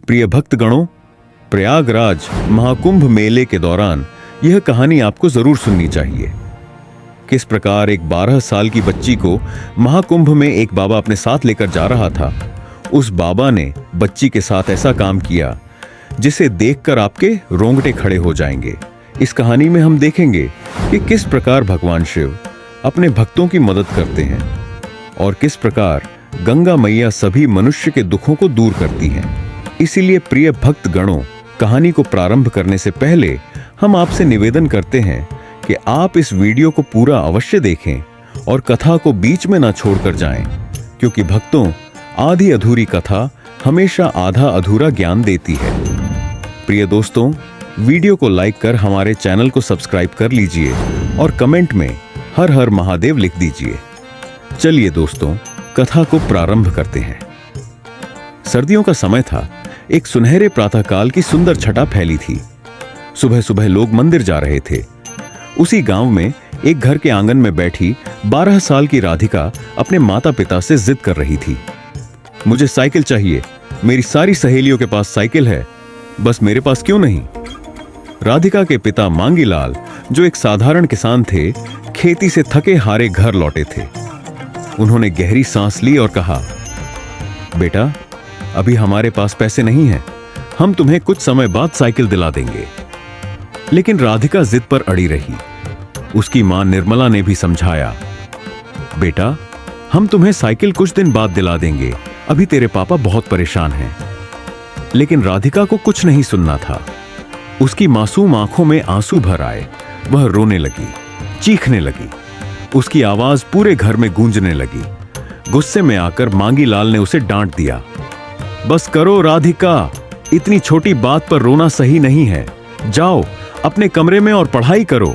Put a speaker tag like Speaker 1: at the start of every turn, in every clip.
Speaker 1: प्रिय भक्तगणों, प्रयागराज महाकुंभ मेले के दौरान यह कहानी आपको जरूर सुननी चाहिए। किस प्रकार एक 12 साल की बच्ची को महाकुंभ में एक बाबा अपने साथ लेकर जा रहा था। उस बाबा ने बच्ची के साथ ऐसा काम किया जिसे देखकर आपके रोंगटे खड़े हो जाएंगे। इस कहानी में हम देखेंगे कि किस प्रकार भगवान शिव अपने भक्तों की मदद करते हैं और किस प्रकार गंगा मैया सभी मनुष्य के दुखों को दूर करती हैं। इसीलिए प्रिय भक्त गणों, कहानी को प्रारंभ करने से पहले हम आपसे निवेदन करते हैं कि आप इस वीडियो को पूरा अवश्य देखें और कथा को बीच में ना छोड़कर जाएं, क्योंकि भक्तों, आधी अधूरी कथा हमेशा आधा अधूरा ज्ञान देती है। प्रिय दोस्तों, वीडियो को लाइक कर हमारे चैनल को सब्सक्राइब कर लीजिए और कमेंट में हर हर महादेव लिख दीजिए। चलिए दोस्तों, कथा को प्रारंभ करते हैं। सर्दियों का समय था। एक सुनहरे प्रातःकाल की सुंदर छटा फैली थी। सुबह सुबह लोग मंदिर जा रहे थे। उसी गांव में एक घर के आंगन में बैठी 12 साल की राधिका अपने माता पिता से जिद कर रही थी। मुझे साइकिल चाहिए, मेरी सारी सहेलियों के पास साइकिल है, बस मेरे पास क्यों नहीं। राधिका के पिता मांगीलाल, जो एक साधारण किसान थे, खेती से थके हारे घर लौटे थे। उन्होंने गहरी सांस ली और कहा, बेटा, अभी हमारे पास पैसे नहीं हैं, हम तुम्हें कुछ समय बाद साइकिल दिला देंगे। लेकिन राधिका जिद पर अड़ी रही। उसकी मां निर्मला ने भी समझाया, बेटा, हम तुम्हें साइकिल कुछ दिन बाद दिला देंगे, अभी तेरे पापा बहुत परेशान हैं। लेकिन राधिका को कुछ नहीं सुनना था। उसकी मासूम आंखों में आंसू भर आए। वह रोने लगी, चीखने लगी। उसकी आवाज पूरे घर में गूंजने लगी। गुस्से में आकर मांगीलाल ने उसे डांट दिया, बस करो राधिका, इतनी छोटी बात पर रोना सही नहीं है। जाओ अपने कमरे में और पढ़ाई करो।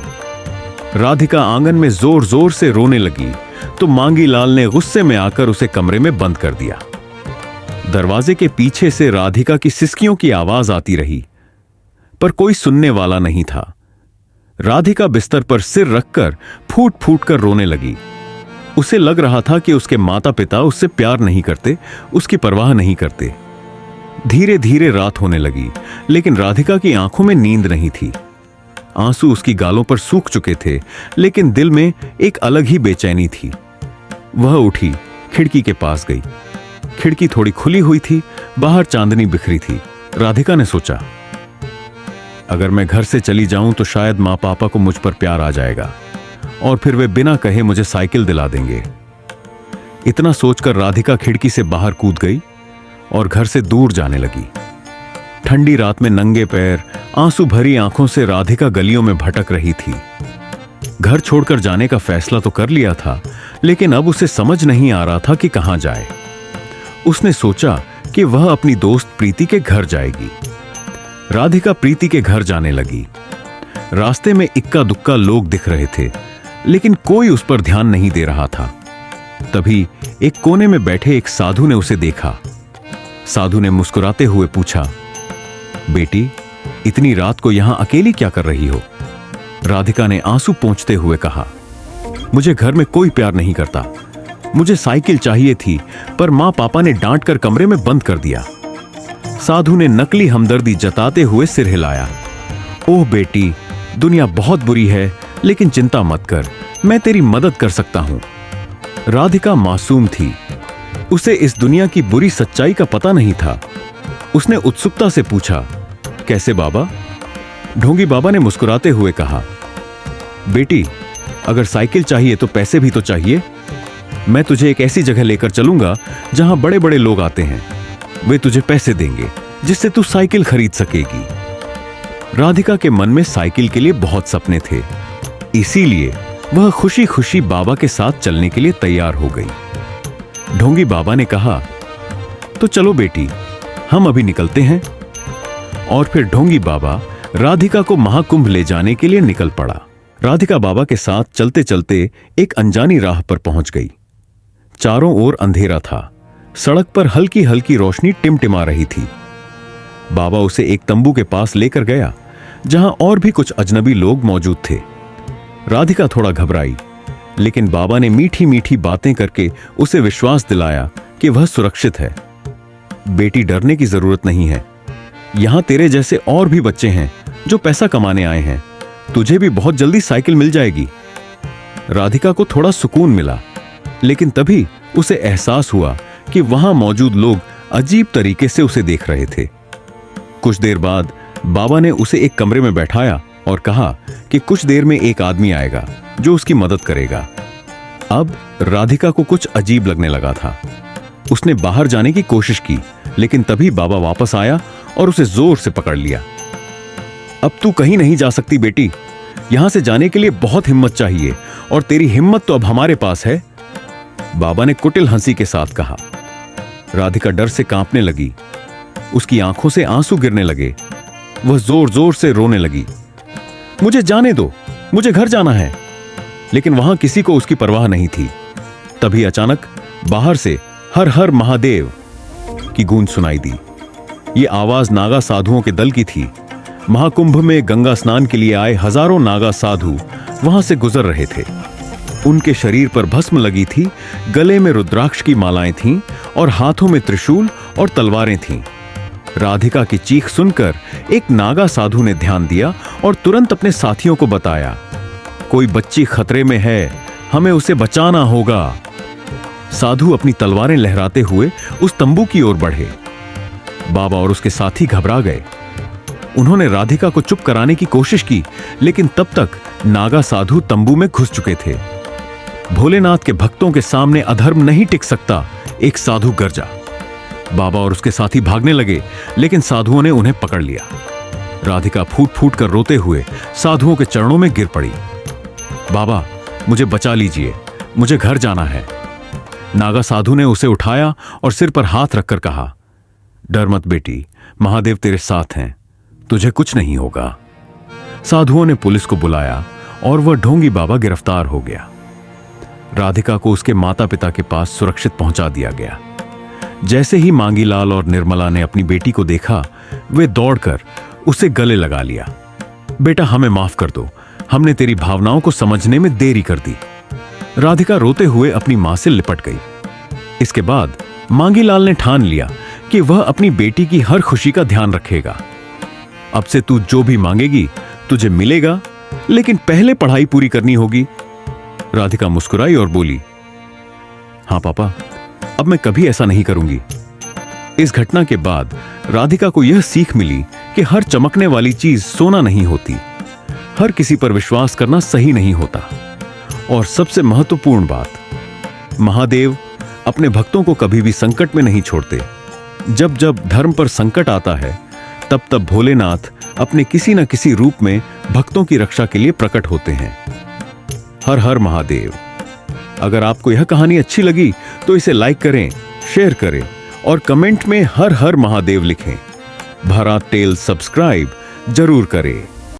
Speaker 1: राधिका आंगन में जोर जोर से रोने लगी तो मांगीलाल ने गुस्से में आकर उसे कमरे में बंद कर दिया। दरवाजे के पीछे से राधिका की सिसकियों की आवाज आती रही, पर कोई सुनने वाला नहीं था। राधिका बिस्तर पर सिर रखकर फूट फूट कर रोने लगी। उसे लग रहा था कि उसके माता पिता उससे प्यार नहीं करते, उसकी परवाह नहीं करते। धीरे धीरे रात होने लगी, लेकिन राधिका की आंखों में नींद नहीं थी। आंसू उसकी गालों पर सूख चुके थे, लेकिन दिल में एक अलग ही बेचैनी थी। वह उठी, खिड़की के पास गई। खिड़की थोड़ी खुली हुई थी, बाहर चांदनी बिखरी थी। राधिका ने सोचा, अगर मैं घर से चली जाऊं तो शायद मां पापा को मुझ पर प्यार आ जाएगा और फिर वे बिना कहे मुझे साइकिल दिला देंगे। इतना सोचकर राधिका खिड़की से बाहर कूद गई और घर से दूर जाने लगी। ठंडी रात में नंगे पैर, आंसू भरी आंखों से राधिका गलियों में भटक रही थी। घर छोड़कर जाने का फैसला तो कर लिया था, लेकिन अब उसे समझ नहीं आ रहा था कि कहां जाए। उसने सोचा कि वह अपनी दोस्त प्रीति के घर जाएगी। राधिका प्रीति के घर जाने लगी। रास्ते में इक्का दुक्का लोग दिख रहे थे, लेकिन कोई उस पर ध्यान नहीं दे रहा था। तभी एक कोने में बैठे एक साधु ने उसे देखा। साधु ने मुस्कुराते हुए पूछा, बेटी, इतनी रात को यहां अकेली क्या कर रही हो? राधिका ने आंसू पोंछते हुए कहा, मुझे घर में कोई प्यार नहीं करता। मुझे साइकिल चाहिए थी, पर मां पापा ने डांट कर कमरे में बंद कर दिया। साधु ने नकली हमदर्दी जताते हुए सिर हिलाया। ओह बेटी, दुनिया बहुत बुरी है, लेकिन चिंता मत कर, मैं तेरी मदद कर सकता हूं। राधिका मासूम थी। उसे इस दुनिया की बुरी सच्चाई का पता नहीं था। उसने उत्सुकता से पूछा, कैसे बाबा? ढोंगी बाबा ने मुस्कुराते हुए कहा, बेटी, अगर साइकिल चाहिए तो पैसे भी तो चाहिए। मैं तुझे एक ऐसी जगह लेकर चलूंगा जहां बड़े बड़े लोग आते हैं। वे तुझे पैसे देंगे जिससे तू साइकिल खरीद सकेगी। राधिका के मन में साइकिल के लिए बहुत सपने थे, इसीलिए वह खुशी खुशी बाबा के साथ चलने के लिए तैयार हो गई। ढोंगी बाबा ने कहा, तो चलो बेटी, हम अभी निकलते हैं। और फिर ढोंगी बाबा राधिका को महाकुंभ ले जाने के लिए निकल पड़ा। राधिका बाबा के साथ चलते चलते एक अनजानी राह पर पहुंच गई। चारों ओर अंधेरा था। सड़क पर हल्की हल्की रोशनी टिमटिमा रही थी। बाबा उसे एक तंबू के पास लेकर गया, जहां और भी कुछ अजनबी लोग मौजूद थे। राधिका थोड़ा घबराई, लेकिन बाबा ने मीठी मीठी बातें करके उसे विश्वास दिलाया कि वह सुरक्षित है। बेटी, डरने की जरूरत नहीं है, यहां तेरे जैसे और भी बच्चे हैं जो पैसा कमाने आए हैं। तुझे भी बहुत जल्दी साइकिल मिल जाएगी। राधिका को थोड़ा सुकून मिला, लेकिन तभी उसे एहसास हुआ कि वहां मौजूद लोग अजीब तरीके से उसे देख रहे थे। कुछ देर बाद बाबा ने उसे एक कमरे में बैठाया और कहा कि कुछ देर में एक आदमी आएगा जो उसकी मदद करेगा। अब राधिका को कुछ अजीब लगने लगा था। उसने बाहर जाने की कोशिश की, लेकिन तभी बाबा वापस आया और उसे जोर से पकड़ लिया। अब तू कहीं नहीं जा सकती बेटी। यहां से जाने के लिए बहुत हिम्मत चाहिए, और तेरी हिम्मत तो अब हमारे पास है, बाबा ने कुटिल हंसी के साथ कहा। राधिका डर से कांपने लगी। उसकी आंखों से आंसू गिरने लगे। वह जोर जोर से रोने लगी। मुझे जाने दो, मुझे घर जाना है। लेकिन वहां किसी को उसकी परवाह नहीं थी। तभी अचानक बाहर से हर हर महादेव की गूंज सुनाई दी। ये आवाज नागा साधुओं के दल की थी। महाकुंभ में गंगा स्नान के लिए आए हजारों नागा साधु वहां से गुजर रहे थे। उनके शरीर पर भस्म लगी थी, गले में रुद्राक्ष की मालाएं थीं और हाथों में त्रिशूल और तलवारें थीं। राधिका की चीख सुनकर एक नागा साधु ने ध्यान दिया और तुरंत अपने साथियों को बताया, कोई बच्ची खतरे में है, हमें उसे बचाना होगा। साधु अपनी तलवारें लहराते हुए उस तंबू की ओर बढ़े। बाबा और उसके साथी घबरा गए। उन्होंने राधिका को चुप कराने की कोशिश की, लेकिन तब तक नागा साधु तंबू में घुस चुके थे। भोलेनाथ के भक्तों के सामने अधर्म नहीं टिक सकता, एक साधु गरजा। बाबा और उसके साथी भागने लगे, लेकिन साधुओं ने उन्हें पकड़ लिया। राधिका फूट फूट कर रोते हुए साधुओं के चरणों में गिर पड़ी। बाबा, मुझे बचा लीजिए, मुझे घर जाना है। नागा साधु ने उसे उठाया और सिर पर हाथ रखकर कहा, डर मत बेटी, महादेव तेरे साथ हैं, तुझे कुछ नहीं होगा। साधुओं ने पुलिस को बुलाया और वह ढोंगी बाबा गिरफ्तार हो गया। राधिका को उसके माता पिता के पास सुरक्षित पहुंचा दिया गया। जैसे ही मांगीलाल और निर्मला ने अपनी बेटी को देखा, वे दौड़कर उसे गले लगा लिया। बेटा, हमें माफ कर दो, हमने तेरी भावनाओं को समझने में देरी कर दी। राधिका रोते हुए अपनी मां से लिपट गई। इसके बाद मांगीलाल ने ठान लिया कि वह अपनी बेटी की हर खुशी का ध्यान रखेगा। अब से तू जो भी मांगेगी तुझे मिलेगा, लेकिन पहले पढ़ाई पूरी करनी होगी। राधिका मुस्कुराई और बोली, हां पापा, अब मैं कभी ऐसा नहीं करूंगी। इस घटना के बाद राधिका को यह सीख मिली कि हर चमकने वाली चीज सोना नहीं होती, हर किसी पर विश्वास करना सही नहीं होता। और सबसे महत्वपूर्ण बात, महादेव अपने भक्तों को कभी भी संकट में नहीं छोड़ते। जब जब धर्म पर संकट आता है, तब तब भोलेनाथ अपने किसी न किसी रूप में भक्तों की रक्षा के लिए प्रकट होते हैं। हर हर महादेव। अगर आपको यह कहानी अच्छी लगी तो इसे लाइक करें, शेयर करें और कमेंट में हर हर महादेव लिखें। भारत टेल सब्सक्राइब जरूर करें।